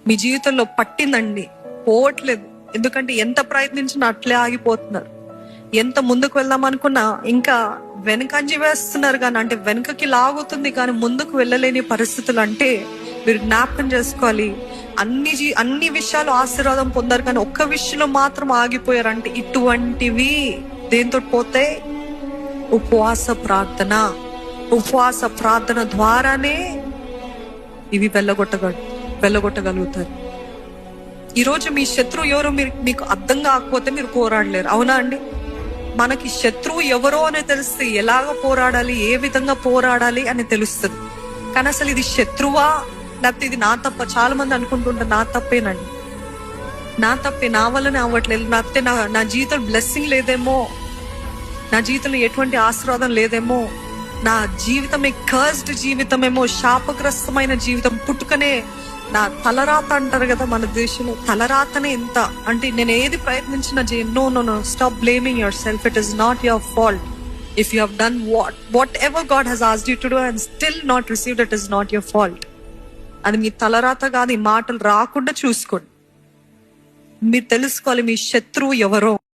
మీ జీవితంలో పట్టిందండి, పోవట్లేదు. ఎందుకంటే ఎంత ప్రయత్నించినా అట్లే ఆగిపోతున్నారు. ఎంత ముందుకు వెళ్దాం అనుకున్నా ఇంకా వెనకంజి వేస్తున్నారు కానీ, అంటే వెనుకకి లాగుతుంది కానీ ముందుకు వెళ్ళలేని పరిస్థితులు. అంటే మీరు జ్ఞాపకం చేసుకోవాలి, అన్ని విషయాలు ఆశీర్వాదం పొందారు కానీ ఒక్క విషయంలో మాత్రం ఆగిపోయారు. అంటే ఇటువంటివి దేంతో పోతే ఉపవాస ప్రార్థన ద్వారానే ఇవి వెళ్ళగొట్టగలుగుతారు. ఈరోజు మీ శత్రువు ఎవరో మీకు అర్థం కాకపోతే మీరు పోరాడలేరు. అవునా అండి? మనకి శత్రువు ఎవరో అని తెలిస్తే ఎలాగ పోరాడాలి, ఏ విధంగా పోరాడాలి అని తెలుస్తుంది. కానీ అసలు ఇది శత్రువా లేకపోతే ఇది నా తప్ప? చాలా మంది అనుకుంటుంటారు నా తప్పేనండి, నా వల్లనే అవ్వట్లేదు, లేకపోతే నా జీవితం బ్లెస్సింగ్ లేదేమో, నా జీవితంలో ఎటువంటి ఆశీర్వాదం లేదేమో, నా జీవితమే కర్స్డ్ జీవితమేమో, శాపగ్రస్తమైన జీవితం, పుట్టుకనే నా తలరాత అంటారు కదా మన దేశంలో, తలరాతనే ఎంత అంటే నేను ఏది ప్రయత్నించినా no stop blaming yourself. It is not your fault. If you have done whatever God he's asked you to do and still not received, it is not your fault. అది మీ తలరాత కాదు. ఈ మాటలు రాకుండా చూసుకోండి. మీరు తెలుసుకోవాలి మీ శత్రువు ఎవరో.